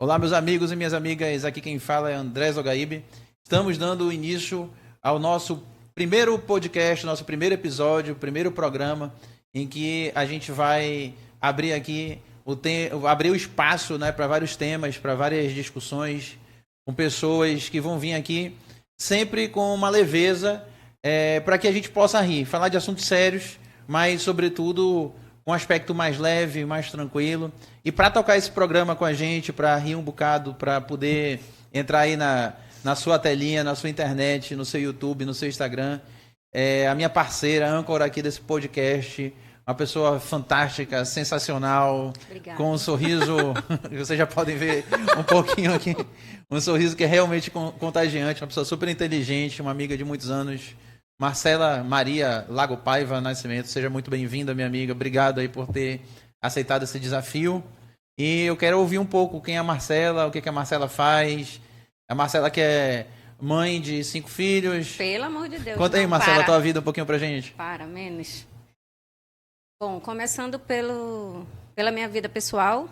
Olá, meus amigos e minhas amigas, aqui quem fala é André Zogaíbe. Estamos dando início ao nosso primeiro podcast, nosso primeiro episódio, primeiro programa, em que a gente vai abrir aqui abrir o espaço, né, para vários temas, para várias discussões, com pessoas que vão vir aqui sempre com uma leveza, para que a gente possa rir, falar de assuntos sérios, mas, sobretudo, com um aspecto mais leve, mais tranquilo. E para tocar esse programa com a gente, para rir um bocado, para poder entrar aí na sua telinha, na sua internet, no seu YouTube, no seu Instagram, a minha parceira, âncora aqui desse podcast, uma pessoa fantástica, sensacional. Obrigada. Com um sorriso, vocês já podem ver um pouquinho aqui, um sorriso que é realmente contagiante, uma pessoa super inteligente, uma amiga de muitos anos, Marcela Maria Lago Paiva Nascimento. Seja muito bem-vinda, minha amiga. Obrigado aí por ter aceitado esse desafio. E eu quero ouvir um pouco quem é a Marcela, o que a Marcela faz. A Marcela que é mãe de 5 filhos. Pelo amor de Deus. Conta aí, Marcela, a tua vida um pouquinho pra gente. Para, menos. Bom, começando pela minha vida pessoal,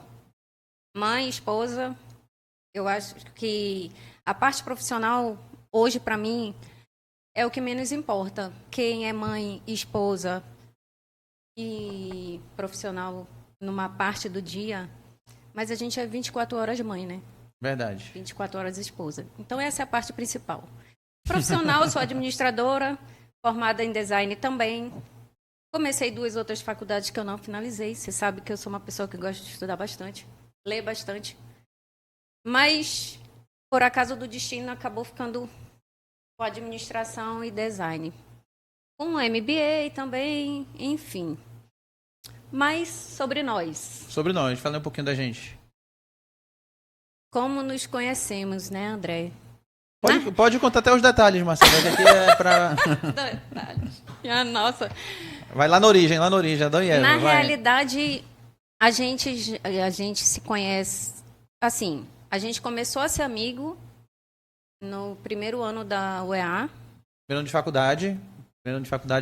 mãe, esposa, eu acho que a parte profissional, hoje, para mim, é o que menos importa. Quem é mãe, esposa e profissional numa parte do dia, mas a gente é 24 horas mãe, né? Verdade. 24 horas esposa. Então, essa é a parte principal. Profissional, sou administradora, formada em design também. Comecei 2 outras faculdades que eu não finalizei. Você sabe que eu sou uma pessoa que gosta de estudar bastante, ler bastante. Mas, por acaso do destino, acabou ficando com administração e design. Com MBA também, enfim. Mas sobre nós. Sobre nós, fala um pouquinho da gente. Como nos conhecemos, né, André? Pode contar até os detalhes, Marcelo, que aqui é pra... Detalhes. Nossa. Vai lá na origem, Adão Na realidade, a gente se conhece, assim, a gente começou a ser amigo no primeiro ano da UEA. Primeiro ano de faculdade,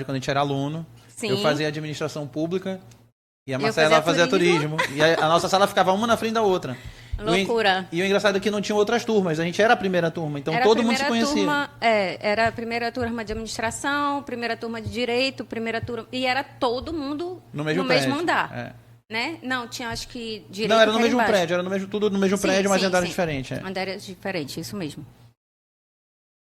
quando a gente era aluno. Sim. Eu fazia administração pública e a Marcela fazia turismo. E a nossa sala ficava uma na frente da outra. Loucura. E o engraçado é que não tinha outras turmas. A gente era a primeira turma, então todo mundo se conhecia. Era a primeira turma de administração, primeira turma de direito, primeira turma... E era todo mundo no mesmo andar. É. Né? Não, tinha acho que direito... Não, era no mesmo prédio, tudo no mesmo prédio, mas andares diferentes. Andares diferentes, isso mesmo.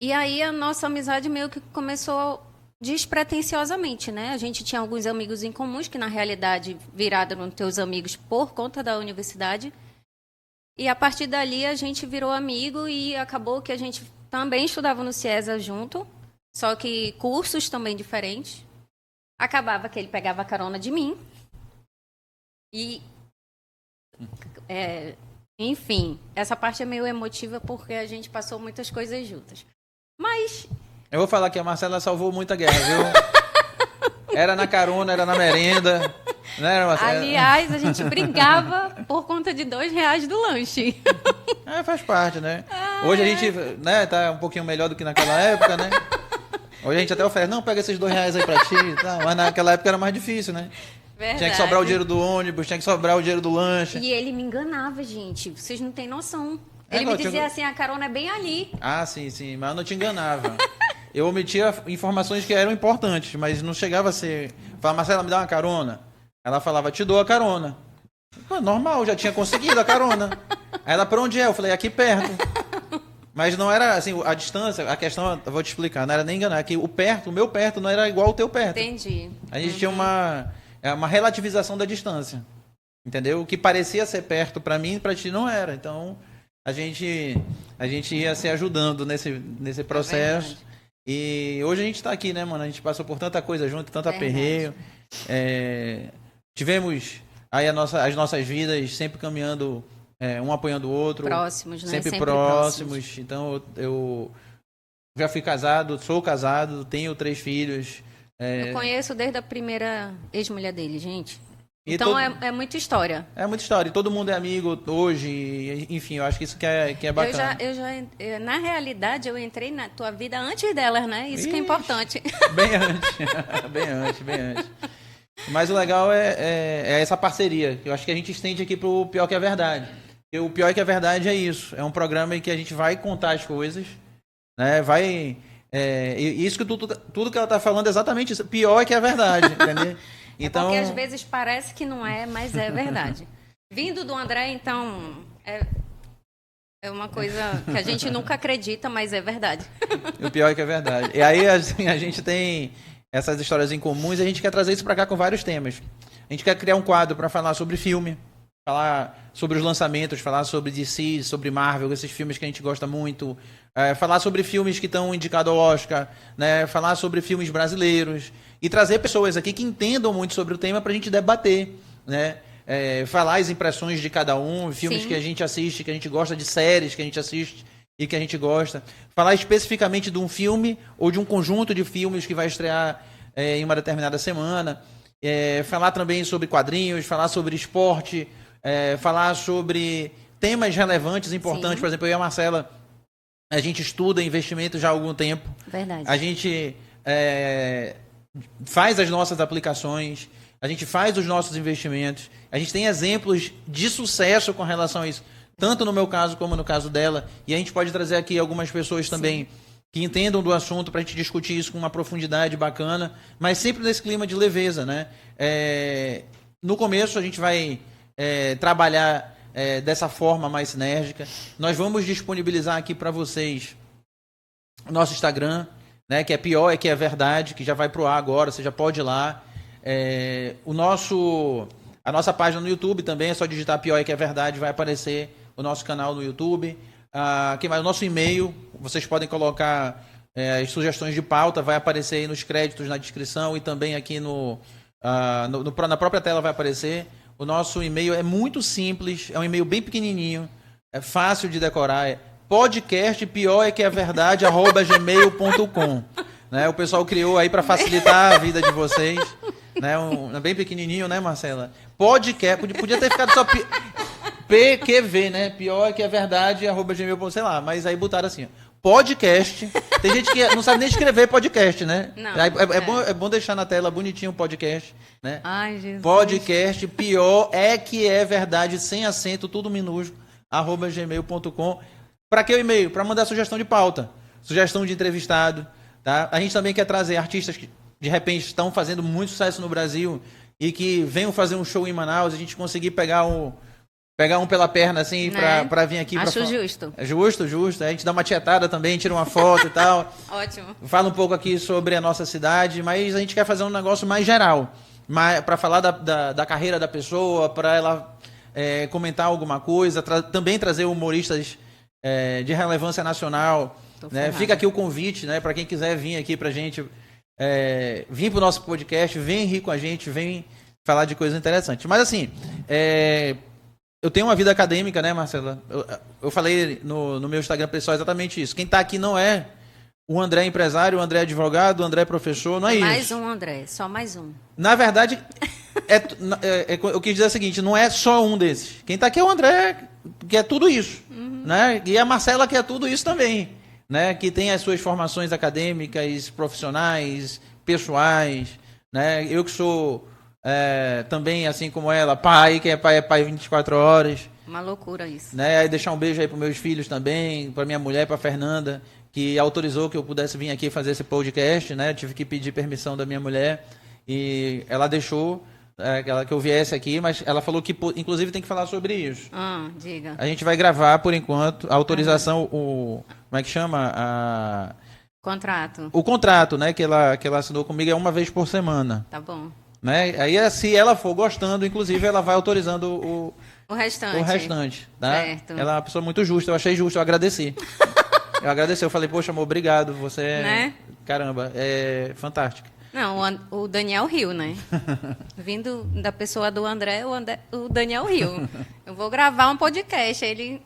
E aí a nossa amizade meio que começou despretensiosamente, né? A gente tinha alguns amigos em comuns, que na realidade viraram nos teus amigos por conta da universidade. E a partir dali a gente virou amigo e acabou que a gente também estudava no CIESA junto, só que cursos também diferentes. Acabava que ele pegava carona de mim. E, enfim, essa parte é meio emotiva porque a gente passou muitas coisas juntas. Mas... Eu vou falar que a Marcela salvou muita guerra, viu? Era na carona, era na merenda... Né, aliás, a gente brigava por conta de R$2 do lanche. Faz parte, né? Hoje a gente, né, tá um pouquinho melhor do que naquela época, né? Hoje a gente até oferece, não, pega esses R$2 aí pra ti e tal, mas naquela época era mais difícil, né? Verdade. Tinha que sobrar o dinheiro do ônibus, tinha que sobrar o dinheiro do lanche. E ele me enganava, gente. Vocês não têm noção. Ele me dizia assim, a carona é bem ali. Ah, sim, mas eu não te enganava. Eu omitia informações que eram importantes, mas não chegava a ser... Falava, Marcela, me dá uma carona. Ela falava, te dou a carona. Pô, normal, já tinha conseguido a carona. Aí ela, pra onde é? Eu falei, aqui perto. Mas não era assim, a distância, a questão, eu vou te explicar, não era nem enganar, é que o meu perto não era igual ao teu perto. Entendi. A gente tinha uma relativização da distância. Entendeu? O que parecia ser perto pra mim, pra ti não era. Então, a gente ia se ajudando nesse processo. E hoje a gente tá aqui, né, mano? A gente passou por tanta coisa junto, tanto aperreio. Tivemos aí as nossas vidas sempre caminhando, um apoiando o outro. Próximos, né? Sempre próximos. Então, eu já fui casado, sou casado, tenho 3 filhos. Eu conheço desde a primeira ex-mulher dele, gente. Então, é muita história. É muita história. E todo mundo é amigo hoje. Enfim, eu acho que isso que é bacana. Na realidade, eu entrei na tua vida antes delas, né? Isso que é importante. Bem antes. bem antes. Mas o legal é essa parceria. Eu acho que a gente estende aqui pro pior que é verdade. E o pior é que a verdade é isso. É um programa em que a gente vai contar as coisas, né? Vai... e isso que tudo que ela tá falando é exatamente isso. Pior é que é a verdade, entendeu? Então... porque às vezes parece que não é, mas é verdade. Vindo do André, então, é uma coisa que a gente nunca acredita, mas é verdade. O pior é que é verdade. E aí assim, a gente tem essas histórias em comuns e a gente quer trazer isso para cá com vários temas. A gente quer criar um quadro para falar sobre filme, falar sobre os lançamentos, falar sobre DC, sobre Marvel, esses filmes que a gente gosta muito, falar sobre filmes que estão indicados ao Oscar, né? Falar sobre filmes brasileiros e trazer pessoas aqui que entendam muito sobre o tema para a gente debater, né? Falar as impressões de cada um, filmes Sim. que a gente assiste, que a gente gosta, de séries que a gente assiste e que a gente gosta. Falar especificamente de um filme ou de um conjunto de filmes que vai estrear em uma determinada semana. Falar também sobre quadrinhos, falar sobre esporte, falar sobre temas relevantes, importantes. Sim. Por exemplo, eu e a Marcela, a gente estuda investimento já há algum tempo. Verdade. A gente faz as nossas aplicações, a gente faz os nossos investimentos, a gente tem exemplos de sucesso com relação a isso, tanto no meu caso como no caso dela, e a gente pode trazer aqui algumas pessoas também Sim. que entendam do assunto para a gente discutir isso com uma profundidade bacana, mas sempre nesse clima de leveza, né? No começo a gente vai trabalhar dessa forma mais sinérgica. Nós vamos disponibilizar aqui para vocês o nosso Instagram, né? Que é pior é que é verdade, que já vai pro ar agora, você já pode ir lá. A nossa página no YouTube também, é só digitar pior é que é verdade, vai aparecer o nosso canal no YouTube. O nosso e-mail, vocês podem colocar as sugestões de pauta, vai aparecer aí nos créditos na descrição e também aqui na própria tela vai aparecer. O nosso e-mail é muito simples, é um e-mail bem pequenininho, é fácil de decorar, é podcast pior é que é verdade @gmail.com. Né? O pessoal criou aí para facilitar a vida de vocês. Né? É bem pequenininho, né, Marcela? Podcast, podia ter ficado só PQV, né? Pior é que é verdade @gmail.com, sei lá, mas aí botaram assim, podcast. Tem gente que não sabe nem escrever podcast, né? Não, é bom deixar na tela bonitinho o podcast, né? Ai, Jesus. Podcast pior é que é verdade, sem acento, tudo minúsculo, @gmail.com. Para que o e-mail? Para mandar sugestão de pauta, sugestão de entrevistado, tá? A gente também quer trazer artistas que de repente estão fazendo muito sucesso no Brasil e que venham fazer um show em Manaus, a gente conseguir pegar um pela perna assim, né? para vir aqui. Acho justo. Justo. A gente dá uma tietada também, tira uma foto e tal. Ótimo. Fala um pouco aqui sobre a nossa cidade, mas a gente quer fazer um negócio mais geral, para falar da carreira da pessoa, para ela comentar alguma coisa, também trazer humoristas de relevância nacional. Né? Fica aqui o convite, né, para quem quiser vir aqui pra gente, vir pro nosso podcast, vem rir com a gente, vem falar de coisas interessantes. Mas assim, eu tenho uma vida acadêmica, né, Marcela? Eu falei no meu Instagram pessoal exatamente isso. Quem tá aqui não é o André empresário, o André advogado, o André professor, não é isso. Mais um André, só mais um. Na verdade, eu quis dizer o seguinte, não é só um desses. Quem tá aqui é o André, que é tudo isso. Uhum. Né? E a Marcela, que é tudo isso também. Né? Que tem as suas formações acadêmicas, profissionais, pessoais. Né? Eu que sou também, assim como ela, pai, que é pai 24 horas. Uma loucura isso. Né? Aí deixar um beijo aí para meus filhos também, para minha mulher, para Fernanda, que autorizou que eu pudesse vir aqui fazer esse podcast. Né? Eu tive que pedir permissão da minha mulher e ela deixou que eu viesse aqui, mas ela falou que, inclusive, tem que falar sobre isso. Diga. A gente vai gravar, por enquanto, a autorização, como é que chama? Contrato. O contrato, né, que ela assinou comigo é uma vez por semana. Tá bom. Né? Aí, se ela for gostando, inclusive, ela vai autorizando o restante. O restante, tá? Certo. Ela é uma pessoa muito justa, eu achei justo, eu agradeci. Eu falei, poxa, amor, obrigado, você né? Caramba, é fantástico. Não, o Daniel riu, né? Vindo da pessoa do André, o Daniel riu. Eu vou gravar um podcast. Ele,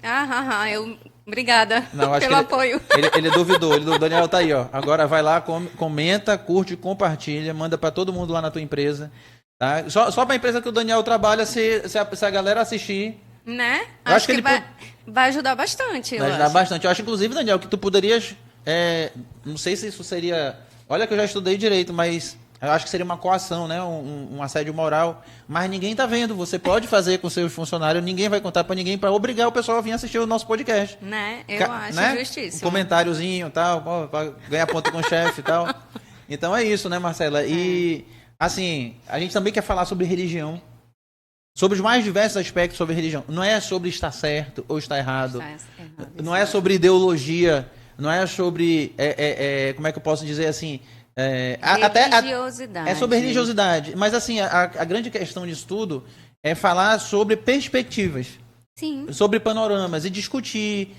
obrigada pelo apoio. Ele duvidou. O Daniel tá aí, ó. Agora vai lá, comenta, curte, compartilha, manda para todo mundo lá na tua empresa. Tá? Só para a empresa que o Daniel trabalha, se a galera assistir. Né? Acho que ele vai ajudar bastante. Vai ajudar bastante. Eu acho, inclusive, Daniel, que tu poderias. Não sei se isso seria. Olha que eu já estudei direito, mas Eu acho que seria uma coação, né? Um assédio moral. Mas ninguém tá vendo. Você pode fazer com seus funcionários, ninguém vai contar para ninguém para obrigar o pessoal a vir assistir o nosso podcast. Né? Eu acho né? justíssimo. Um comentáriozinho, tal, para ganhar ponto com o chefe e tal. Então é isso, né, Marcela? E, assim, a gente também quer falar sobre religião. Sobre os mais diversos aspectos sobre religião. Não é sobre estar certo ou estar errado. Não é sobre ideologia. Não é sobre... como é que eu posso dizer assim... religiosidade. É sobre religiosidade. Mas, assim, a grande questão disso tudo é falar sobre perspectivas. Sim. Sobre panoramas e discutir,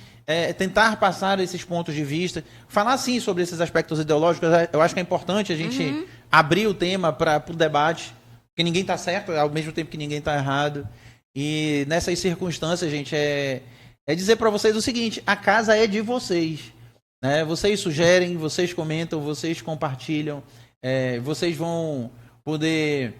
tentar passar esses pontos de vista. Falar, sim, sobre esses aspectos ideológicos. Eu acho que é importante a gente abrir o tema para o debate. Porque ninguém está certo, ao mesmo tempo que ninguém está errado. E nessas circunstâncias, gente, é dizer para vocês o seguinte: a casa é de vocês. Né? Vocês sugerem, vocês comentam, vocês compartilham, vocês vão poder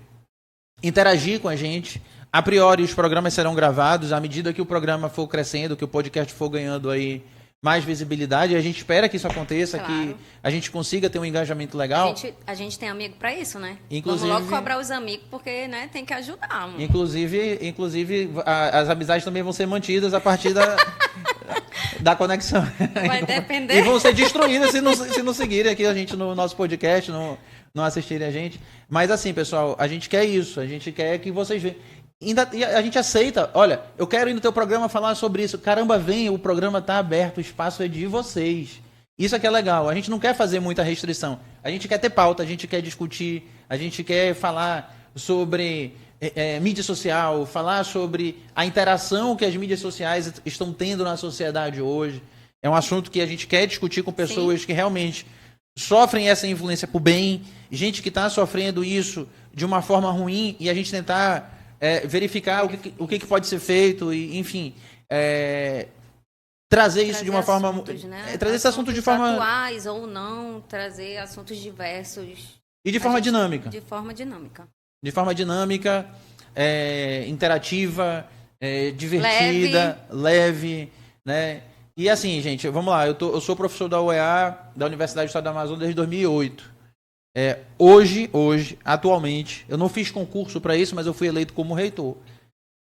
interagir com a gente. A priori, os programas serão gravados à medida que o programa for crescendo, que o podcast for ganhando aí mais visibilidade. A gente espera que isso aconteça, claro, que a gente consiga ter um engajamento legal. A gente tem amigo para isso, né? Inclusive, vamos logo cobrar os amigos, porque, né, tem que ajudar. Mano. Inclusive as amizades também vão ser mantidas a partir da conexão. Vai depender. E vão ser destruídas se não seguirem aqui a gente no nosso podcast, não assistirem a gente. Mas assim, pessoal, a gente quer isso. A gente quer que vocês vejam. E a gente aceita. Olha, eu quero ir no teu programa falar sobre isso. Caramba, vem, o programa está aberto, o espaço é de vocês. Isso é que é legal. A gente não quer fazer muita restrição. A gente quer ter pauta, a gente quer discutir, a gente quer falar sobre mídia social, falar sobre a interação que as mídias sociais estão tendo na sociedade hoje. É um assunto que a gente quer discutir com pessoas, sim, que realmente sofrem essa influência por bem, gente que está sofrendo isso de uma forma ruim, e a gente tentar verificar o que pode ser feito, e, enfim, trazer isso de uma forma... Né? Trazer esse assunto de forma... atuais ou não, trazer assuntos diversos. E de forma dinâmica. De forma dinâmica. De forma dinâmica, interativa, divertida, leve, né? E assim, gente, vamos lá, eu sou professor da UEA, da Universidade do Estado do Amazonas, desde 2008. Hoje, atualmente, eu não fiz concurso para isso, mas eu fui eleito como reitor.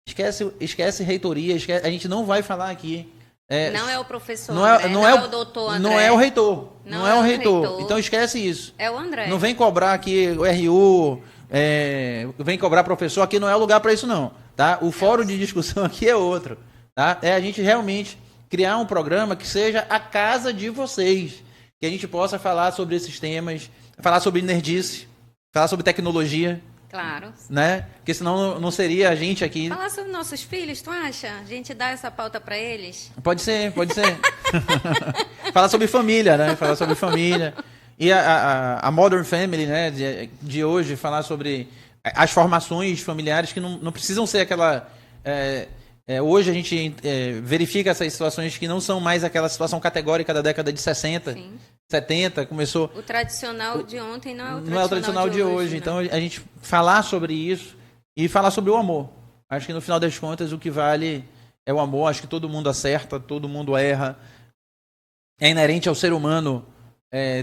Esquece reitoria, a gente não vai falar aqui. Não é o professor, não é o doutor André. Não é o reitor. Não é o reitor. reitor. Então esquece isso. É o André. Não vem cobrar aqui o RU, vem cobrar professor, aqui não é lugar para isso não. Tá? O fórum de discussão aqui é outro. Tá? É a gente realmente criar um programa que seja a casa de vocês. Que a gente possa falar sobre esses temas, falar sobre nerdice, falar sobre tecnologia. Claro. Né? Porque senão não seria a gente aqui. Falar sobre nossos filhos, tu acha? A gente dá essa pauta para eles? Pode ser. Falar sobre família, né? Falar sobre família. E a Modern Family, né? De hoje, falar sobre as formações familiares que não precisam ser aquela... hoje a gente verifica essas situações que não são mais aquela situação categórica da década de 60, sim, 70, começou... O tradicional de ontem não é o tradicional, não é o tradicional de hoje. Né? Então, a gente falar sobre isso e falar sobre o amor. Acho que, no final das contas, o que vale é o amor. Acho que todo mundo acerta, todo mundo erra. É inerente ao ser humano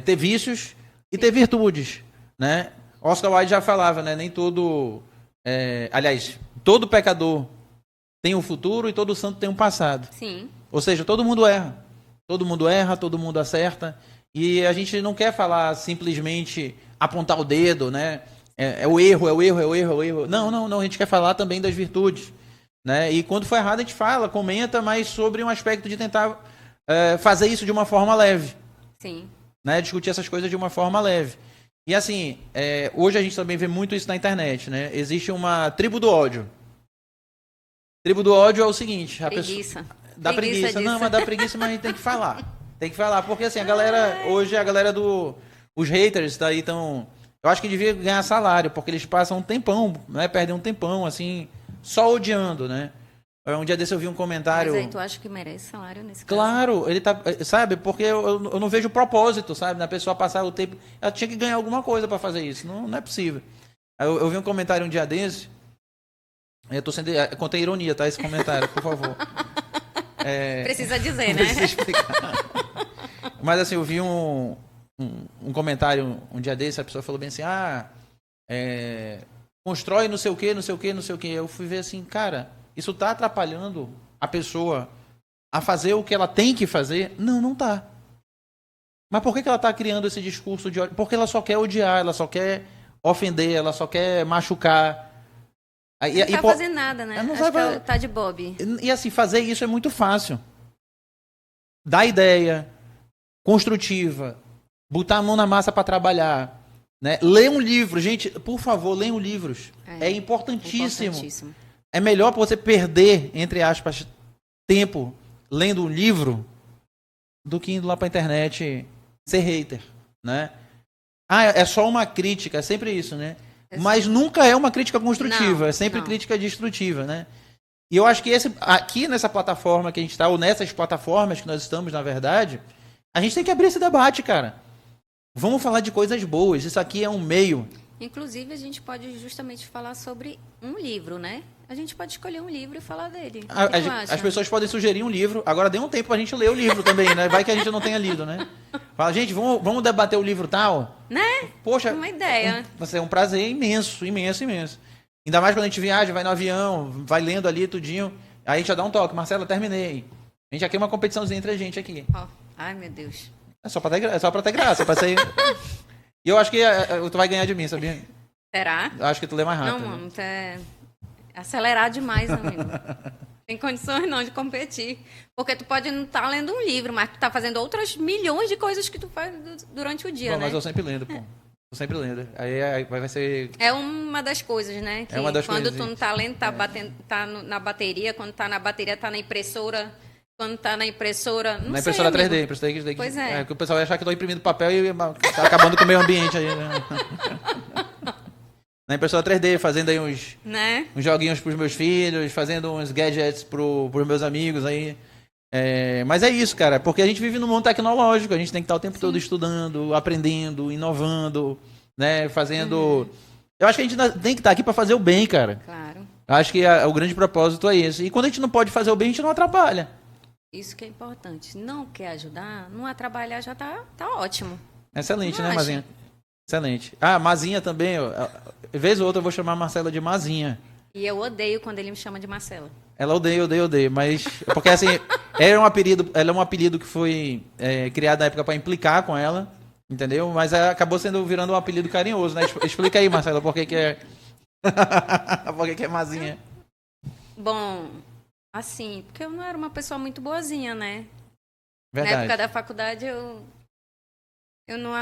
ter vícios e, sim, ter virtudes. Né? Oscar Wilde já falava, né? Nem todo... aliás, todo pecador tem um futuro e todo santo tem um passado. Sim. Ou seja, todo mundo erra. Todo mundo erra, todo mundo acerta. E a gente não quer falar simplesmente apontar o dedo, né? É o erro. Não. A gente quer falar também das virtudes. Né? E quando for errado, a gente fala, comenta, mas sobre um aspecto de tentar fazer isso de uma forma leve. Sim. Né? Discutir essas coisas de uma forma leve. E assim, hoje a gente também vê muito isso na internet. Né? Existe uma tribo do ódio. Tribo do ódio é o seguinte... Preguiça. Dá preguiça. Não, mas dá preguiça, mas a gente tem que falar. Tem que falar, porque assim, hoje a galera os haters daí estão... Eu acho que devia ganhar salário, porque eles passam um tempão, né? Perdem um tempão, assim, só odiando, né? Um dia desse eu vi um comentário... Mas aí tu acha que merece salário nesse caso? Claro, ele tá... Sabe, porque eu não vejo propósito, sabe? Na pessoa passar o tempo... Ela tinha que ganhar alguma coisa para fazer isso, não é possível. Eu vi um comentário um dia desse... Contém ironia, tá? Esse comentário, por favor. Precisa dizer, né? Precisa explicar. Mas assim, eu vi um comentário um dia desse, a pessoa falou bem assim, constrói não sei o quê, não sei o quê, não sei o quê. Eu fui ver assim, cara, isso tá atrapalhando a pessoa a fazer o que ela tem que fazer? Não, não tá. Mas por que ela tá criando esse discurso de ódio? Porque ela só quer odiar, ela só quer ofender, ela só quer machucar. Não tá fazendo nada, né? Não Acho que tá de bobe. E assim, fazer isso é muito fácil. Dar ideia construtiva, botar a mão na massa para trabalhar, né? Ler um livro, gente, por favor, leiam livros. É importantíssimo. É melhor você perder, entre aspas, tempo lendo um livro do que indo lá para a internet ser hater, né? É só uma crítica, é sempre isso, né? Mas nunca é uma crítica construtiva, é sempre crítica destrutiva, né? E eu acho que aqui nessa plataforma que a gente está, ou nessas plataformas que nós estamos, na verdade, a gente tem que abrir esse debate, cara. Vamos falar de coisas boas, isso aqui é um meio. Inclusive, a gente pode justamente falar sobre um livro, né? A gente pode escolher um livro e falar dele. As pessoas podem sugerir um livro. Agora dê um tempo pra gente ler o livro também, né? Vai que a gente não tenha lido, né? Fala, gente, vamos debater o livro tal? Né? Poxa, uma ideia. Vai ser um prazer imenso, imenso, imenso. Ainda mais quando a gente viaja, vai no avião, vai lendo ali tudinho. Aí a gente já dá um toque. Marcela, terminei. A gente já quer uma competiçãozinha entre a gente aqui. Ai, meu Deus. É só pra ter graça. Pra ser... E eu acho que tu vai ganhar de mim, sabia? Será? Eu acho que tu lê mais rápido. Não, mano, tu é acelerar demais, amigo. Tem condições não de competir. Porque tu pode não estar lendo um livro, mas tu tá fazendo outras milhões de coisas que tu faz durante o dia, né? Mas eu sempre lendo, pô. Tô sempre lendo. Aí vai ser... É uma das coisas, né? Que uma das quando coisas, tu não tá lendo, tá na bateria. Quando tá na bateria, tá na impressora. Quando tá na impressora... Não na sei, impressora amigo. 3D. Impressora 3D Pois é. Que o pessoal vai achar que eu tô imprimindo papel e tá acabando com o meio ambiente aí, né? Na impressora 3D, fazendo aí uns joguinhos pros meus filhos, fazendo uns gadgets pros meus amigos aí. Mas é isso, cara, porque a gente vive num mundo tecnológico, a gente tem que estar o tempo todo estudando, aprendendo, inovando, né, fazendo... Eu acho que a gente tem que estar aqui para fazer o bem, cara. Claro. Eu acho que o grande propósito é esse. E quando a gente não pode fazer o bem, a gente não atrapalha. Isso que é importante. Não quer ajudar, não atrapalhar já tá ótimo. Excelente, né, Mazinha? Excelente. Mazinha também, vez ou outra eu vou chamar a Marcela de Mazinha. E eu odeio quando ele me chama de Marcela. Ela odeia, mas... Porque assim, ela é um apelido que foi criado na época para implicar com ela, entendeu? Mas acabou virando um apelido carinhoso, né? Explica aí, Marcela, por que é... por que é Mazinha? Bom, assim, porque eu não era uma pessoa muito boazinha, né? Verdade. Na época da faculdade eu não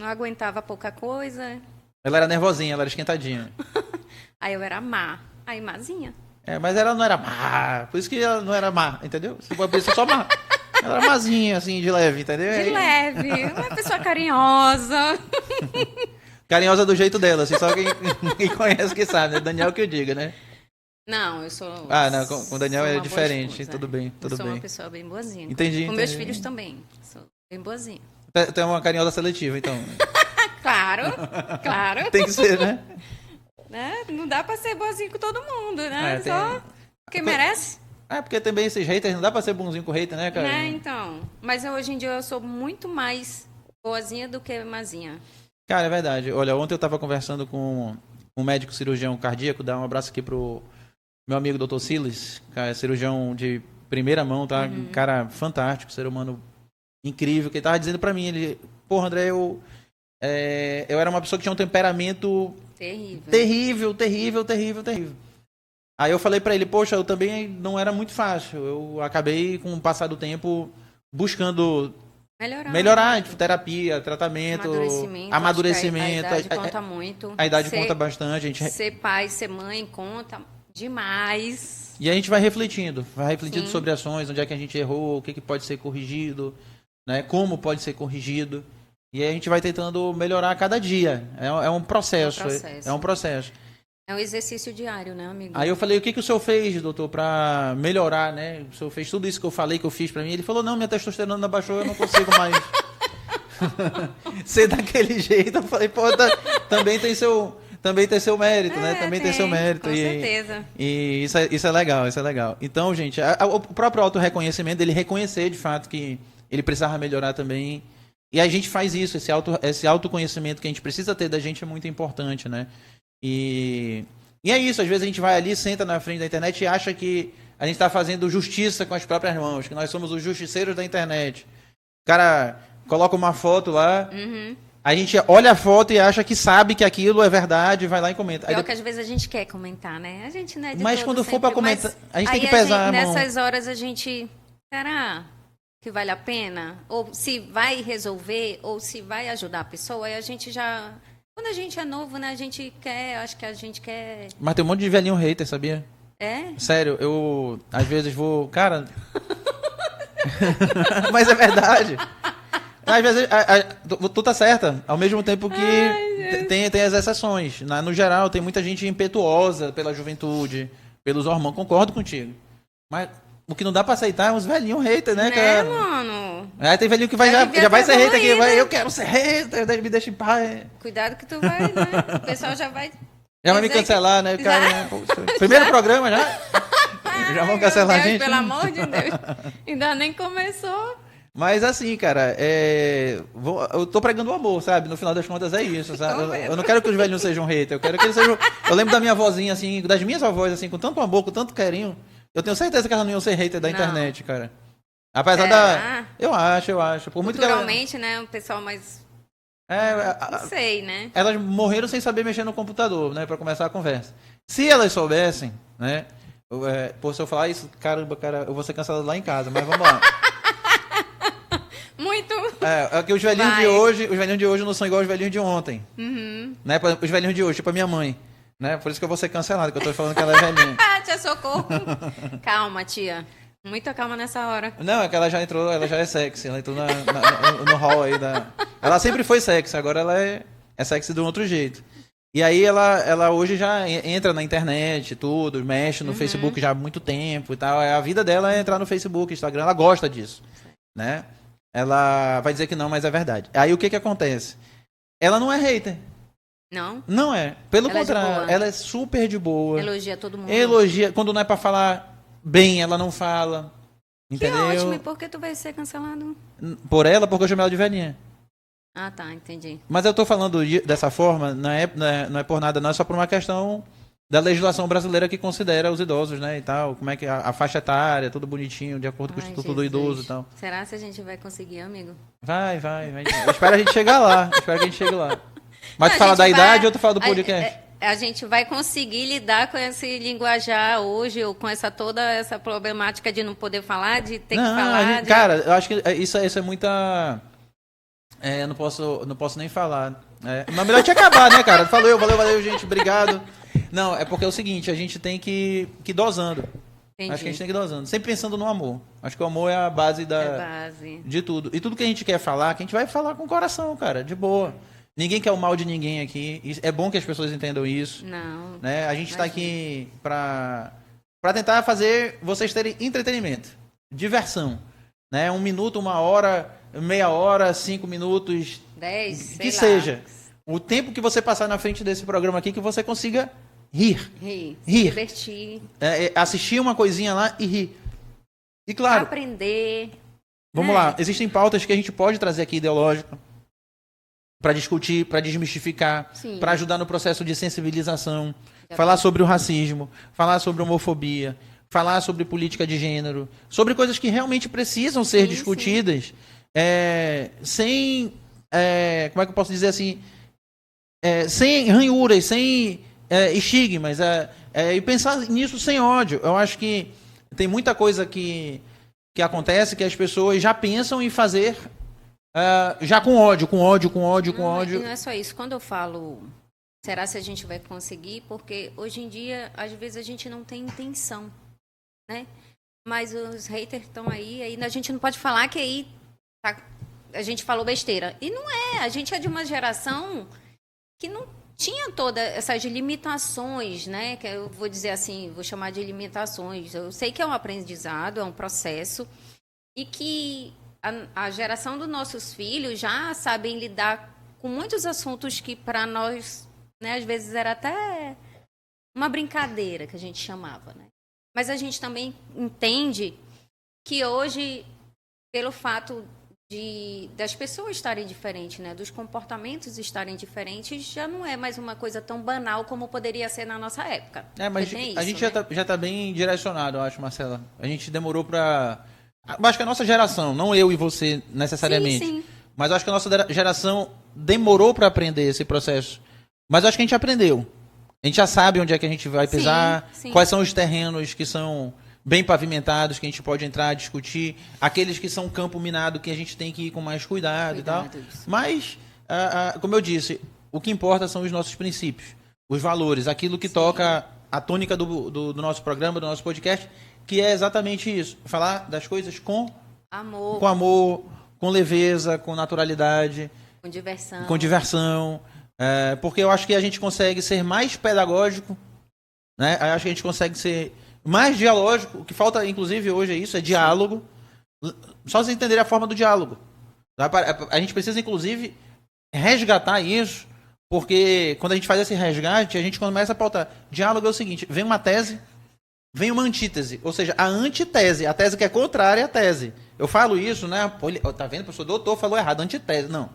aguentava pouca coisa. Ela era nervosinha, ela era esquentadinha. Aí eu era má. Aí Mazinha. Mas ela não era má. Por isso que ela não era má, entendeu? Você pode pensar só má. Ela era mazinha, assim, de leve, entendeu? De leve. Uma pessoa carinhosa. Carinhosa do jeito dela, assim, só quem conhece que sabe, né? Daniel que eu diga, né? Não, eu sou... não, com o Daniel é diferente. Esposa, tudo bem. Eu sou uma pessoa bem boazinha. Entendi. Com meus filhos também. Sou bem boazinha. Tu é uma carinhosa seletiva, então. Claro. Tem que ser, né? Não dá pra ser boazinho com todo mundo, né? Só quem merece. Porque também esses haters, não dá pra ser bonzinho com hater, né, cara? Então. Mas hoje em dia eu sou muito mais boazinha do que mazinha. Cara, é verdade. Olha, ontem eu tava conversando com um médico cirurgião cardíaco, dá um abraço aqui pro meu amigo Dr. Silas, cara, cirurgião de primeira mão, tá? Um cara fantástico, ser humano incrível, que ele tava dizendo pra mim, porra, André, eu era uma pessoa que tinha um temperamento terrível. Aí eu falei pra ele, poxa, eu também não era muito fácil. Eu acabei, com o passar do tempo, buscando melhorar, terapia, tratamento, amadurecimento. A idade conta muito. A idade conta bastante. Ser pai, ser mãe conta demais. E a gente vai refletindo sobre ações, onde é que a gente errou, o que pode ser corrigido, né? Como pode ser corrigido. E aí a gente vai tentando melhorar a cada dia. É um processo. É um processo. É um exercício diário, né, amigo? Aí eu falei, o que o senhor fez, doutor, pra melhorar, né? O senhor fez tudo isso que eu falei, que eu fiz pra mim. Ele falou, não, minha testosterona baixou, eu não consigo mais ser daquele jeito. Eu falei, pô, também tem seu mérito, né? Também tem seu mérito. Com certeza. E isso é legal, isso é legal. Então, gente, o próprio autorreconhecimento, ele reconhecer de fato que ele precisava melhorar também. E a gente faz isso, esse autoconhecimento que a gente precisa ter da gente é muito importante, né? E é isso, às vezes a gente vai ali, senta na frente da internet e acha que a gente está fazendo justiça com as próprias mãos, que nós somos os justiceiros da internet. O cara coloca uma foto lá, a gente olha a foto e acha que sabe que aquilo é verdade, vai lá e comenta. Pior que às vezes a gente quer comentar, né? A gente não é de Mas todo quando for sempre, para comentar, mas a gente tem aí que pesar a mão. nessas horas a gente, será que vale a pena? Ou se vai resolver, ou se vai ajudar a pessoa, aí a gente já... Quando a gente é novo, né? A gente quer, acho que a gente quer... Mas tem um monte de velhinho hater, sabia? É? Sério, eu às vezes vou... Cara... Mas é verdade. Às vezes, tu tá certa. Ao mesmo tempo que tem as exceções. No geral, tem muita gente impetuosa pela juventude, pelos hormônios. Concordo contigo. Mas o que não dá pra aceitar é uns velhinhos hater, né, cara? Mano? Aí tem velhinho que já vai ser hater aqui. Eu quero ser hater, me deixa em paz. Cuidado que tu vai, né? O pessoal já vai... Já vai me cancelar, né, cara? Né? Primeiro programa já. Já vão cancelar a gente. Pelo amor de Deus. Ainda nem começou. Mas assim, cara, eu tô pregando o amor, sabe? No final das contas é isso, sabe? Eu não quero que os velhos sejam haters, eu quero que eles sejam... Eu lembro da minha avózinha, assim, das minhas avós, assim, com tanto amor, com tanto carinho. Eu tenho certeza que elas não iam ser hater da internet, cara. Apesar da... Eu acho. Por muito culturalmente, né? O pessoal mais... não sei, né? Elas morreram sem saber mexer no computador, né? Pra começar a conversa. Se elas soubessem, né? Se eu falar isso, caramba, cara, eu vou ser cancelado lá em casa, mas vamos lá. Muito. É que os velhinhos de hoje não são igual os velhinhos de ontem. Né? Os velhinhos de hoje, tipo a minha mãe. Né? Por isso que eu vou ser cancelado, que eu tô falando que ela é velhinha. Tia, socorro. Calma, tia. Muita calma nessa hora. Não, é que ela já é sexy. Ela entrou no hall aí da... Ela sempre foi sexy, agora ela é sexy de um outro jeito. E aí ela hoje já entra na internet, tudo, mexe no Facebook já há muito tempo e tal. A vida dela é entrar no Facebook, Instagram, ela gosta disso, né? Ela vai dizer que não, mas é verdade. Aí o que acontece? Ela não é hater. Não? Não é. Pelo Ela contrário, ela é super de boa. Elogia todo mundo. Elogia. Quando não é pra falar bem, ela não fala. Entendeu? Que ótimo. E por que tu vai ser cancelado? Por ela, porque eu chamei ela de velhinha. Ah, tá. Entendi. Mas eu tô falando dessa forma, não é por nada, não. É só por uma questão da legislação brasileira que considera os idosos, né, e tal. Como é que a faixa etária, tudo bonitinho, de acordo com o Estatuto do Idoso e tal. Será que a gente vai conseguir, amigo? Vai. Eu espero a gente chegar lá. Mas tu fala da idade ou tu fala do podcast? A gente vai conseguir lidar com esse linguajar hoje, ou com toda essa problemática de não poder falar, de ter que falar. Cara, eu acho que isso é muita... eu não posso nem falar. Mas melhor te acabar, né, cara? Valeu, gente, obrigado. Não, é porque é o seguinte, a gente tem que ir dosando. Entendi. Acho que a gente tem que ir dosando. Sempre pensando no amor. Acho que o amor é a base de tudo. E tudo que a gente quer falar, que a gente vai falar com o coração, cara, de boa. Ninguém quer o mal de ninguém aqui. É bom que as pessoas entendam isso. Não. Né? A gente está aqui para tentar fazer vocês terem entretenimento, diversão. Né? 1 minuto, 1 hora, meia hora, 5 minutos. 10, que seja. O tempo que você passar na frente desse programa aqui, que você consiga rir. Se divertir. Assistir uma coisinha lá e rir. E claro... Aprender. Vamos lá. Existem pautas que a gente pode trazer aqui ideológica para discutir, para desmistificar, para ajudar no processo de sensibilização, falar sobre o racismo, falar sobre homofobia, falar sobre política de gênero, sobre coisas que realmente precisam ser discutidas, sem... como é que eu posso dizer assim? Sem ranhuras, sem estigmas, e pensar nisso sem ódio. Eu acho que tem muita coisa que acontece que as pessoas já pensam em fazer já com ódio. E não é só isso. Quando eu falo, será se a gente vai conseguir? Porque hoje em dia, às vezes, a gente não tem intenção, né? Mas os haters estão aí a gente não pode falar que aí a gente falou besteira. E não é. A gente é de uma geração que não tinha todas essas limitações, né? Que eu vou dizer assim, vou chamar de limitações. Eu sei que é um aprendizado, é um processo, e que a geração dos nossos filhos já sabem lidar com muitos assuntos que para nós, né, às vezes era até uma brincadeira que a gente chamava, né? Mas a gente também entende que hoje, pelo fato das pessoas estarem diferentes, né? Dos comportamentos estarem diferentes, já não é mais uma coisa tão banal como poderia ser na nossa época. Mas Tem a isso, gente né? já tá bem direcionado, eu acho, Marcela. A gente demorou pra... Eu acho que a nossa geração, não eu e você necessariamente, Sim, sim. mas eu acho que a nossa geração demorou pra aprender esse processo. Mas eu acho que a gente aprendeu. A gente já sabe onde é que a gente vai pisar, Sim. quais são os terrenos que são bem pavimentados, que a gente pode entrar, discutir, aqueles que são campo minado, que a gente tem que ir com mais cuidado e tal. Isso. Mas, como eu disse, o que importa são os nossos princípios, os valores, aquilo que toca a tônica do nosso programa, do nosso podcast, que é exatamente isso, falar das coisas com amor, com leveza, com naturalidade, com diversão, porque eu acho que a gente consegue ser mais pedagógico, né? Eu acho que a gente consegue ser mais dialógico. O que falta, inclusive, hoje é isso, é diálogo. Só você entender a forma do diálogo. A gente precisa, inclusive, resgatar isso, porque quando a gente faz esse resgate, a gente começa a pautar. Diálogo é o seguinte, vem uma tese, vem uma antítese, ou seja, a antitese, a tese que é contrária à tese. Eu falo isso, né? Pô, tá vendo, professor? Doutor falou errado, antitese. Não.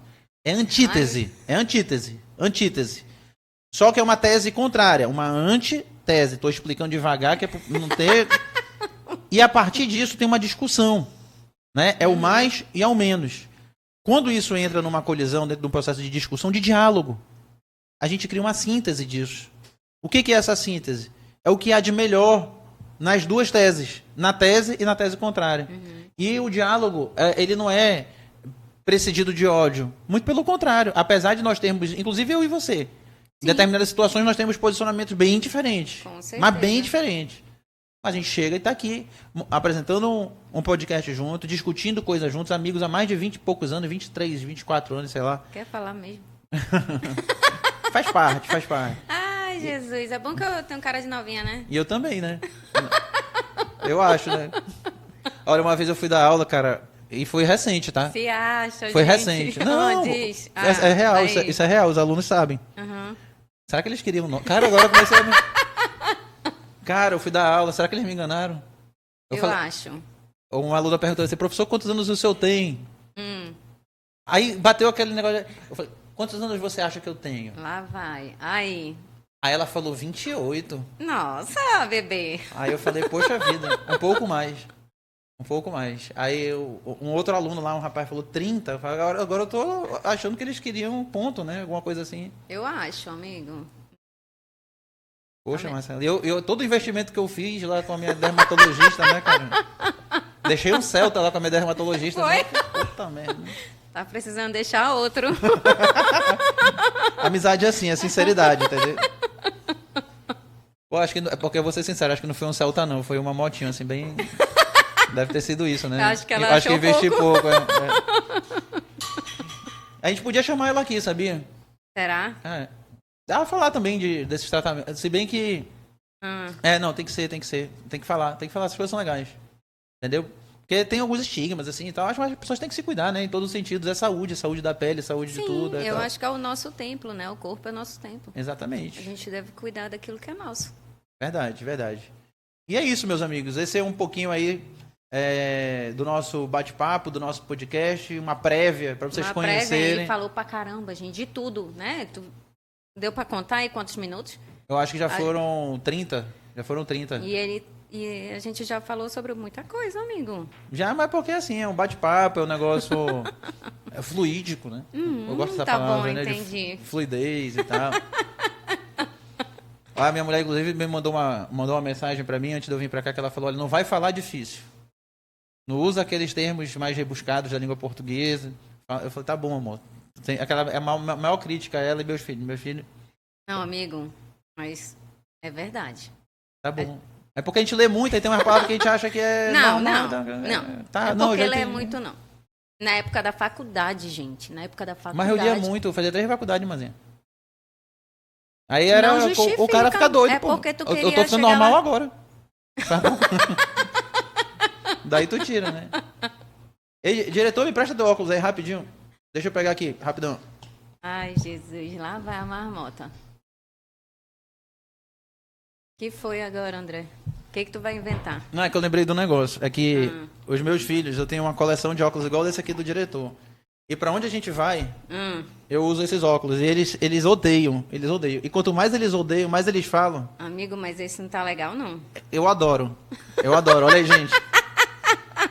É antítese. É antítese. Antítese. Só que é uma tese contrária, uma antitese. Estou explicando devagar, que é para não ter. E a partir disso tem uma discussão. Né? É o mais e é o menos. Quando isso entra numa colisão dentro de um processo de discussão, de diálogo, a gente cria uma síntese disso. O que é essa síntese? É o que há de melhor nas duas teses, na tese e na tese contrária. E o diálogo, ele não é precedido de ódio. Muito pelo contrário. Apesar de nós termos, inclusive eu e você, em determinadas situações nós temos posicionamentos bem diferentes. Com certeza. Mas bem diferentes. Mas a gente chega e está aqui apresentando um podcast junto, discutindo coisas juntos, amigos há mais de 20 e poucos anos, 23, 24 anos, sei lá. Quer falar mesmo? Faz parte, faz parte. Ai, Jesus. É bom que eu tenho cara de novinha, né? E eu também, né? Eu acho, né? Olha, uma vez eu fui dar aula, cara, e foi recente, tá? Se acha, Foi gente. recente. Não, diz. é real, isso é real, os alunos sabem. Uhum. Será que eles queriam... Cara, agora eu comecei a... Cara, eu fui dar aula, será que eles me enganaram? Eu acho. Um aluno perguntou assim, professor, quantos anos o senhor tem? Aí bateu aquele negócio... Eu falei, quantos anos você acha que eu tenho? Lá vai. Aí ela falou 28. Nossa, bebê. Aí eu falei, poxa vida, um pouco mais. Um pouco mais. Aí um outro aluno lá, um rapaz, falou 30. Eu falei, agora eu tô achando que eles queriam um ponto, né? Alguma coisa assim. Eu acho, amigo. Poxa, Marcelo. Todo o investimento que eu fiz lá com a minha dermatologista, né, cara? Deixei um Celta lá com a minha dermatologista. Foi? Né? Puta merda. Tá precisando deixar outro. Amizade é assim, é sinceridade, entendeu? Pô, acho que, porque eu vou ser sincero, acho que não foi um Celta, não. Foi uma motinha, assim, bem... Deve ter sido isso, né? Acho que ela acho que achou investi pouco. A gente podia chamar ela aqui, sabia? Será? Dá pra falar também desses tratamentos. Se bem que... não, tem que ser. Tem que falar. Tem que falar, essas coisas são legais. Entendeu? Porque tem alguns estigmas, assim, e tal. Acho que as pessoas têm que se cuidar, né? Em todos os sentidos. É saúde da pele, saúde de tudo. Eu acho que é o nosso templo, né? O corpo é o nosso templo. Exatamente. A gente deve cuidar daquilo que é nosso. Verdade, verdade. E é isso, meus amigos. Esse é um pouquinho aí do nosso bate-papo, do nosso podcast. Uma prévia para vocês conhecerem. Ele falou pra caramba, gente, de tudo, né? Deu pra contar aí quantos minutos? Eu acho que já foram 30. Já foram 30. E a gente já falou sobre muita coisa, amigo. Já, mas porque assim, é um bate-papo, é um negócio fluídico, né? Eu gosto dessa palavra, né? Entendi. De fluidez e tal. Minha mulher, inclusive, me mandou uma mensagem pra mim antes de eu vir pra cá, que ela falou, olha, não vai falar difícil. Não usa aqueles termos mais rebuscados da língua portuguesa. Eu falei, tá bom, amor. É a maior crítica a ela e meus filhos. Não, amigo, mas é verdade. Tá bom. É porque a gente lê muito, aí tem umas palavras que a gente acha que é... Não. Tá, porque lê muito, não. Na época da faculdade, gente. Na época da faculdade. Mas eu lia muito, eu fazia 3 faculdades, mazinha. Aí era... Não justifica, o cara fica doido, é pô. Porque tu queria eu tô ficando normal agora. Tá bom? Daí tu tira, né? Ei, diretor, me presta teu óculos aí, rapidinho. Deixa eu pegar aqui, rapidão. Ai, Jesus, lá vai a marmota. Que foi agora, André? O que tu vai inventar? Não, é que eu lembrei do negócio. É que os meus filhos, eu tenho uma coleção de óculos igual desse aqui do diretor. E pra onde a gente vai, eu uso esses óculos. E eles odeiam, eles odeiam. E quanto mais eles odeiam, mais eles falam. Amigo, mas esse não tá legal, não. Eu adoro. Eu adoro. Olha aí, gente.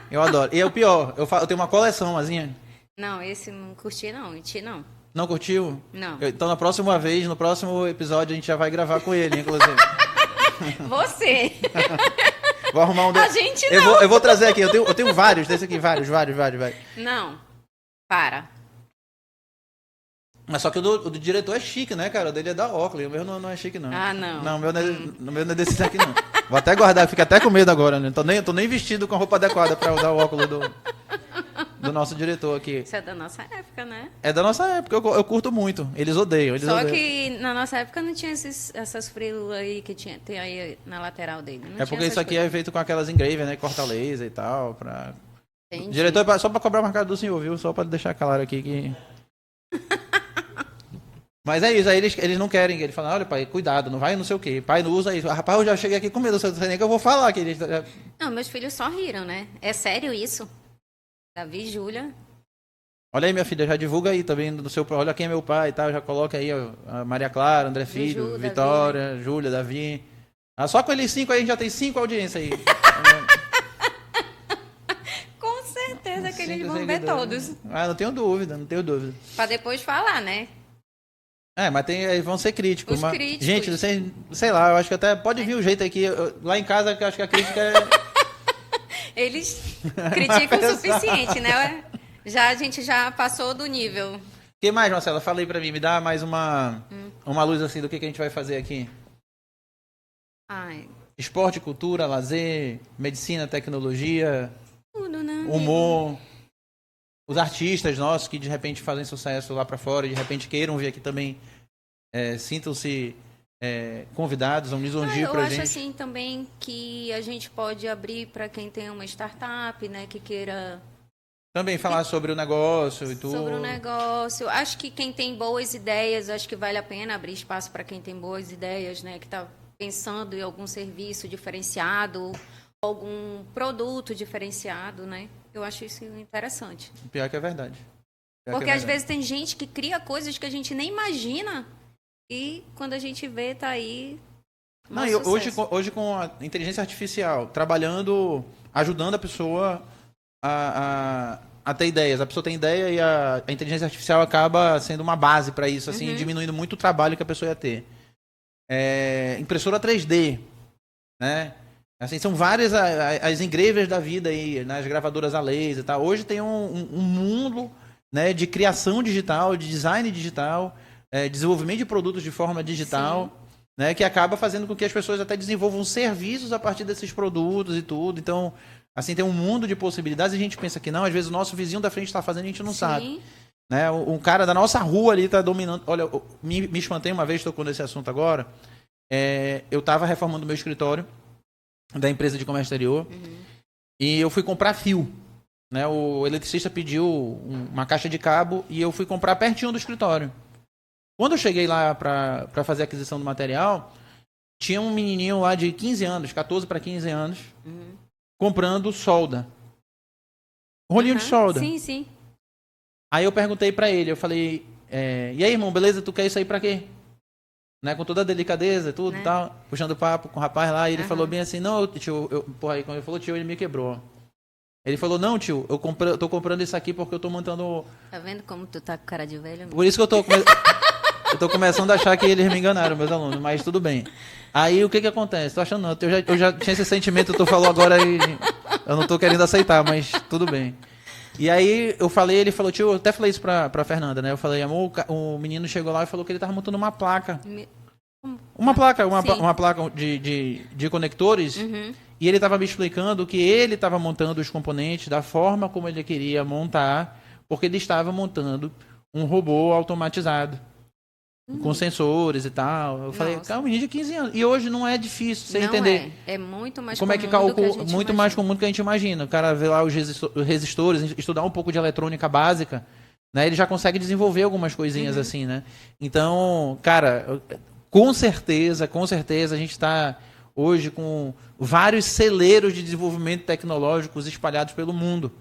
Eu adoro. E é o pior, eu tenho uma coleção, Mazinha. Não, esse não curti, não. Menti, não. Não curtiu? Não. Então, na próxima vez, no próximo episódio, a gente já vai gravar com ele, inclusive. Você. Vou arrumar um A gente não. Eu vou trazer aqui. Eu tenho vários desse aqui, vários. Não. Para. Mas só que o do diretor é chique, né, cara? O dele é da Oakley. O meu não é chique, não. Ah, não. Não, o meu não é desses aqui, não. Vou até guardar, fico até com medo agora, né? Tô nem vestido com a roupa adequada pra usar o óculos do nosso diretor aqui. Isso é da nossa época, né? É da nossa época, eu curto muito. Eles odeiam, Só odeiam. que na nossa época não tinha essas frílulas aí que tem aí na lateral dele. Não É tinha porque essas isso aqui coisas. é feito com aquelas engravers, né? Corta laser e tal. Entendi. Diretor, só pra cobrar a marcada do senhor, viu? Só pra deixar claro aqui que... Mas é isso, aí eles não querem. Eles falam, olha, pai, cuidado, não vai não sei o quê. Pai, não usa isso. Rapaz, eu já cheguei aqui com medo, não sei nem que eu vou falar. Que eles... Não, meus filhos só riram, né? É sério isso? Davi e Júlia. Olha aí, minha filha, já divulga aí também do seu... Olha quem é meu pai e tal, já coloca aí ó, a Maria Clara, André Filho, Ju, Vitória, Davi, né? Júlia, Davi. Ah, só com eles 5 aí a gente já tem 5 audiências aí. Com certeza que eles 5 vão ver seguidores. todos. Ah, não tenho dúvida. Pra depois falar, né? É, mas eles vão ser críticos. Os críticos. Gente, sei lá, eu acho que até pode vir o jeito aqui. Lá em casa, eu acho que a crítica é... Eles criticam o suficiente, né? A gente já passou do nível. O que mais, Marcela? Fala aí pra mim, me dá mais uma luz assim do que a gente vai fazer aqui. Ai, Esporte, cultura, lazer, medicina, tecnologia, tudo, né? humor. Os artistas nossos que de repente fazem sucesso lá pra fora e de repente queiram vir aqui também, sintam-se convidados, um lisonjio Eu pra acho gente. assim também que a gente pode abrir para quem tem uma startup, né, que queira Também falar sobre o negócio e tudo. sobre o negócio. Acho que quem tem boas ideias, acho que vale a pena abrir espaço para quem tem boas ideias, né, que está pensando em algum serviço diferenciado, algum produto diferenciado, né? Eu acho isso interessante. Pior que é verdade. Porque às vezes tem gente que cria coisas que a gente nem imagina e quando a gente vê, tá aí. Não, e hoje com a inteligência artificial, trabalhando, ajudando a pessoa a ter ideias. A pessoa tem ideia e a inteligência artificial acaba sendo uma base para isso, assim, diminuindo muito o trabalho que a pessoa ia ter. Impressora 3D, né? Assim, são várias as engravers da vida aí, nas gravadoras a laser e tal. Hoje tem um mundo, né, de criação digital, de design digital, desenvolvimento de produtos de forma digital, né, que acaba fazendo com que as pessoas até desenvolvam serviços a partir desses produtos e tudo. Então, assim, tem um mundo de possibilidades e a gente pensa que não, às vezes o nosso vizinho da frente está fazendo e a gente não sabe. Né? Um cara da nossa rua ali está dominando. Olha, me espantei uma vez, tocando nesse assunto agora. Eu estava reformando meu escritório da empresa de comércio exterior e eu fui comprar fio. Né? O eletricista pediu uma caixa de cabo e eu fui comprar pertinho do escritório. Quando eu cheguei lá para fazer a aquisição do material, tinha um menininho lá de 15 anos, 14 para 15 anos, comprando solda. Rolinho de solda. Sim, sim. Aí eu perguntei para ele, eu falei, e aí, irmão, beleza? Tu quer isso aí para quê? Né, com toda a delicadeza, tudo e tal, puxando papo com o rapaz lá, e ele falou bem assim, não, tio, porra, aí quando ele falou tio, ele me quebrou. Ele falou, não, tio, eu tô comprando isso aqui porque eu tô montando... Tá vendo como tu tá com cara de velho? Amigo? Por isso que eu tô começando a achar que eles me enganaram, meus alunos, mas tudo bem. Aí o que acontece? Tô achando não, eu já tinha esse sentimento, tu falou agora e eu não tô querendo aceitar, mas tudo bem. E aí eu falei, ele falou, tio, eu até falei isso pra Fernanda, né? Eu falei, amor, o menino chegou lá e falou que ele tava montando uma placa. Uma placa de conectores. E ele tava me explicando que ele tava montando os componentes da forma como ele queria montar, porque ele estava montando um robô automatizado. Com sensores e tal. Eu falei, cara, um menino de 15 anos. E hoje não é difícil você entender. É muito mais como comum é que calcula, do que a gente muito imagina. mais comum do que a gente imagina. O cara vê lá os resistores, estudar um pouco de eletrônica básica, né? Ele já consegue desenvolver algumas coisinhas assim, né? Então, cara, com certeza a gente está hoje com vários celeiros de desenvolvimento tecnológicos espalhados pelo mundo.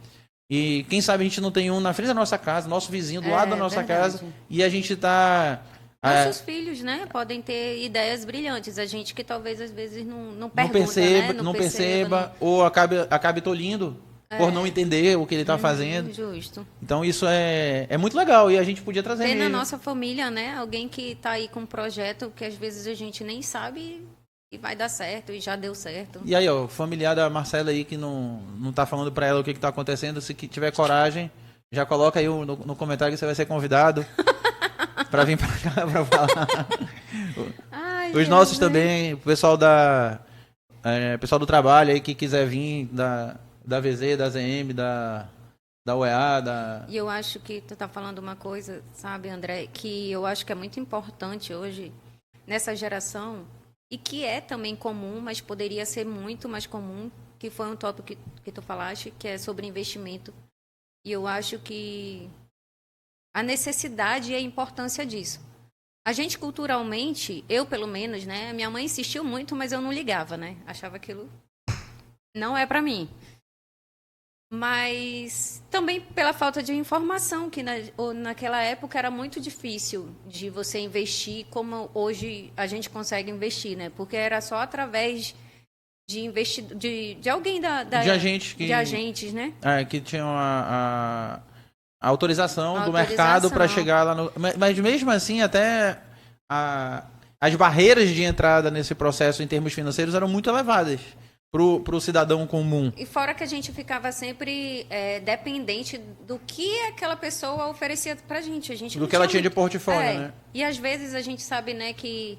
E quem sabe a gente não tem um na frente da nossa casa, nosso vizinho do lado da nossa casa, e a gente está... Nossos filhos, né, podem ter ideias brilhantes. A gente que talvez às vezes não pergunta, não perceba, ou acabe tolindo por não entender o que ele está fazendo. Justo. Então isso é muito legal e a gente podia trazer Tem mesmo. na nossa família, né, alguém que está aí com um projeto que às vezes a gente nem sabe e vai dar certo e já deu certo. E aí, ó, familiar da Marcela aí que não tá falando para ela o que está acontecendo, se tiver coragem, já coloca aí no comentário que você vai ser convidado. Para vir para cá para falar. Ai, os nossos também, o pessoal pessoal do trabalho aí que quiser vir da VZ, da ZM, da UEA, E eu acho que tu tá falando uma coisa, sabe, André, que eu acho que é muito importante hoje nessa geração e que é também comum, mas poderia ser muito mais comum, que foi um tópico que tu falaste, que é sobre investimento. E eu acho que a necessidade e a importância disso. A gente culturalmente, eu pelo menos, né? Minha mãe insistiu muito, mas eu não ligava, né? Achava aquilo não é para mim. Mas também pela falta de informação, que naquela época era muito difícil de você investir como hoje a gente consegue investir, né? Porque era só através de alguém de agentes, né? Que tinham a autorização do mercado para chegar lá no... Mas mesmo assim, até as barreiras de entrada nesse processo em termos financeiros eram muito elevadas para o cidadão comum. E fora que a gente ficava sempre dependente do que aquela pessoa oferecia para a gente. Do que ela tinha de portfólio, né? E às vezes a gente sabe, né, que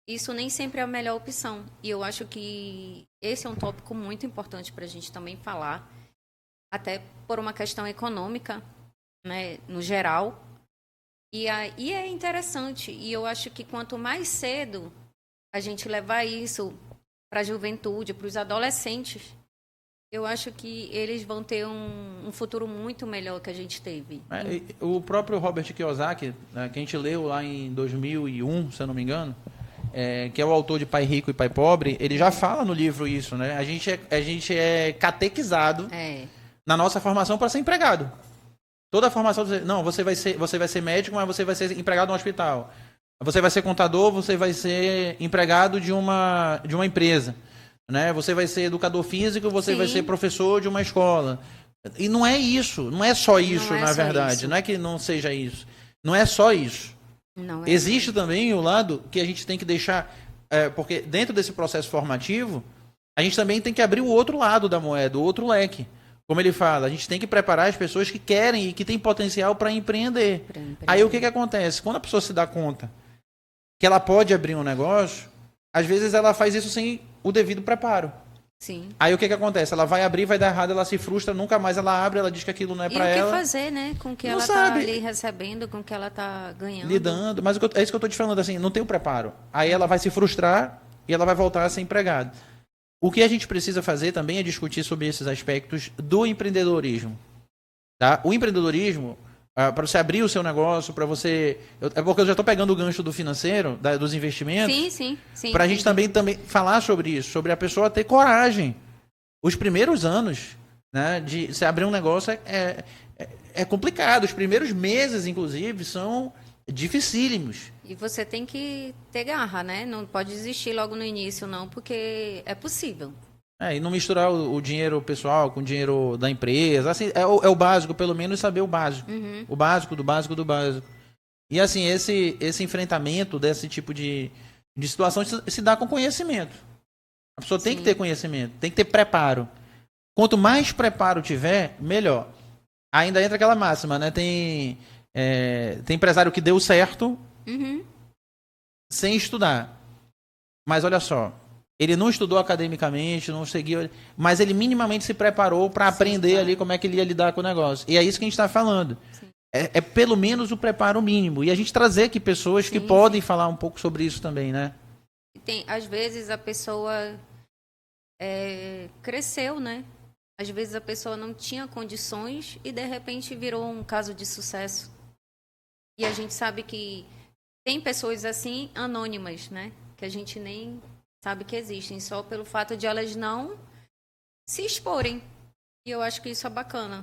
isso nem sempre é a melhor opção. E eu acho que esse é um tópico muito importante para a gente também falar, até por uma questão econômica, né, no geral. E é interessante. E eu acho que quanto mais cedo a gente levar isso para a juventude, para os adolescentes, eu acho que eles vão ter um futuro muito melhor que a gente teve. O próprio Robert Kiyosaki, né, que a gente leu lá em 2001, se eu não me engano, que é o autor de Pai Rico e Pai Pobre, ele já fala no livro isso, né? A gente é catequizado na nossa formação para ser empregado. Toda a formação, não, você vai ser médico, mas você vai ser empregado no hospital. Você vai ser contador, você vai ser empregado de uma empresa. Né? Você vai ser educador físico, você vai ser professor de uma escola. E não é isso, não é só isso, na verdade. Isso. Não é que não seja isso. Não é só isso. Existe também o lado que a gente tem que deixar... porque dentro desse processo formativo, a gente também tem que abrir o outro lado da moeda, o outro leque. Como ele fala, a gente tem que preparar as pessoas que querem e que têm potencial para empreender. Aí o que acontece? Quando a pessoa se dá conta que ela pode abrir um negócio, às vezes ela faz isso sem o devido preparo. Sim. Aí o que acontece? Ela vai abrir, vai dar errado, ela se frustra, nunca mais ela abre, ela diz que aquilo não é para ela. E o que fazer, né? Com o que ela está ali recebendo, com o que ela está ganhando. Lidando. Mas é isso que eu estou te falando, assim, não tem o preparo. Aí ela vai se frustrar e ela vai voltar a ser empregada. O que a gente precisa fazer também é discutir sobre esses aspectos do empreendedorismo. Tá? O empreendedorismo, para você abrir o seu negócio, para você... É porque eu já estou pegando o gancho do financeiro, dos investimentos. Sim. Para a gente também falar sobre isso, sobre a pessoa ter coragem. Os primeiros anos, né, de se abrir um negócio é complicado. Os primeiros meses, inclusive, são dificílimos. E você tem que ter garra, né? Não pode desistir logo no início, não, porque é possível. E não misturar o dinheiro pessoal com o dinheiro da empresa. Assim, é o básico, pelo menos saber o básico. Uhum. O básico do básico do básico. E assim, esse enfrentamento desse tipo de situação se dá com conhecimento. A pessoa tem que ter conhecimento, tem que ter preparo. Quanto mais preparo tiver, melhor. Ainda entra aquela máxima, né? Tem empresário que deu certo sem estudar. Mas olha só, ele não estudou academicamente, não seguiu, mas ele minimamente se preparou para aprender ali como é que ele ia lidar com o negócio. E é isso que a gente está falando. É pelo menos o preparo mínimo. E a gente trazer aqui pessoas que podem falar um pouco sobre isso também, né? Às vezes a pessoa cresceu, né? Às vezes a pessoa não tinha condições e de repente virou um caso de sucesso. E a gente sabe que tem pessoas assim anônimas, né? Que a gente nem sabe que existem, só pelo fato de elas não se exporem. E eu acho que isso é bacana.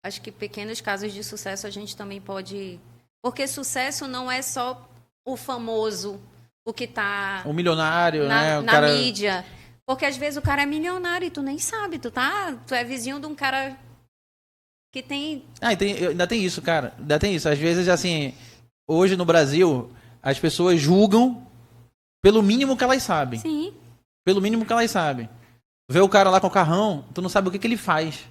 Acho que pequenos casos de sucesso a gente também pode... Porque sucesso não é só o famoso, o que tá... O milionário, né? Na mídia. Porque às vezes o cara é milionário e tu nem sabe. Tu é vizinho de um cara que tem... Ainda tem isso, cara. Ainda tem isso. Às vezes, assim, hoje no Brasil, as pessoas julgam pelo mínimo que elas sabem. Sim. Pelo mínimo que elas sabem. Vê o cara lá com o carrão, tu não sabe o que ele faz.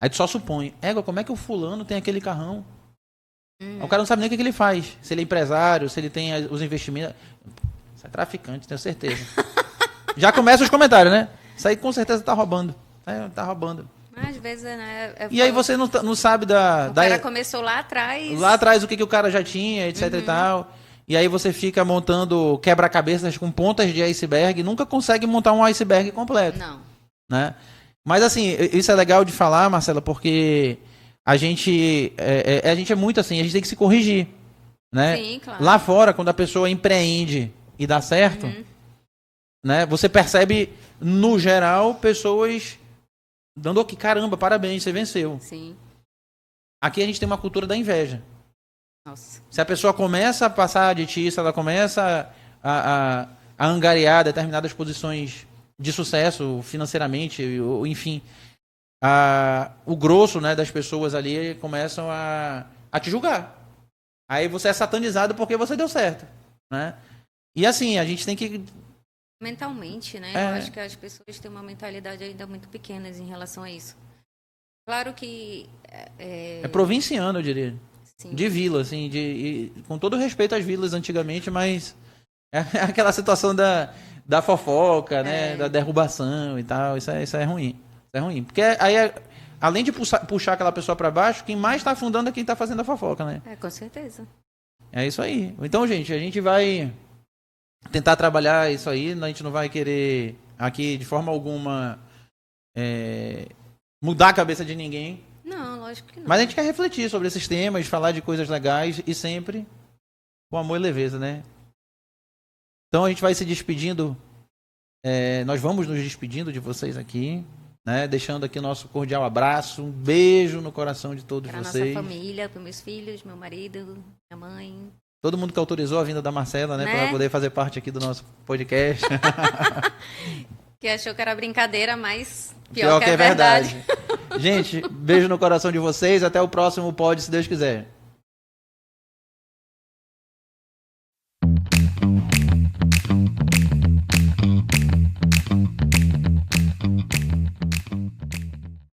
Aí tu só supõe. Como é que o fulano tem aquele carrão? O cara não sabe nem o que ele faz. Se ele é empresário, se ele tem os investimentos. Isso é traficante, tenho certeza. Já começa os comentários, né? Isso aí com certeza tá roubando. Tá roubando. Às vezes, né? E aí você não sabe O cara começou lá atrás. Lá atrás o que o cara já tinha, etc e tal. E aí você fica montando quebra-cabeças com pontas de iceberg e nunca consegue montar um iceberg completo. Não. Né? Mas assim, isso é legal de falar, Marcela, porque a gente é muito assim, a gente tem que se corrigir. Né? Sim, claro. Lá fora, quando a pessoa empreende e dá certo, né, você percebe, no geral, pessoas dando que caramba, parabéns, você venceu. Sim. Aqui a gente tem uma cultura da inveja. Nossa. Se a pessoa começa a passar de ti, se ela começa a angariar determinadas posições de sucesso financeiramente, ou, enfim, o grosso, né, das pessoas ali começam a te julgar. Aí você é satanizado porque você deu certo, né? E assim, a gente tem que... Mentalmente, né? Eu acho que as pessoas têm uma mentalidade ainda muito pequena em relação a isso. Claro que... É provinciano, eu diria. Sim. De vila, assim, com todo respeito às vilas antigamente, mas é aquela situação da fofoca, né? Da derrubação e tal. Isso é ruim. Isso é ruim. Porque aí, além de puxar aquela pessoa para baixo, quem mais está afundando é quem está fazendo a fofoca, né? Com certeza. É isso aí. Então, gente, a gente vai tentar trabalhar isso aí. A gente não vai querer aqui, de forma alguma, mudar a cabeça de ninguém. Não, lógico que não. Mas a gente quer refletir sobre esses temas, falar de coisas legais e sempre com amor e leveza, né? Então a gente vai se despedindo. Nós vamos nos despedindo de vocês aqui, né? Deixando aqui o nosso cordial abraço, um beijo no coração de todos vocês. Para nossa família, para meus filhos, meu marido, minha mãe. Todo mundo que autorizou a vinda da Marcela, né? Para poder fazer parte aqui do nosso podcast. Que achou que era brincadeira, mas pior que é verdade. Gente, beijo no coração de vocês. Até o próximo pod, se Deus quiser.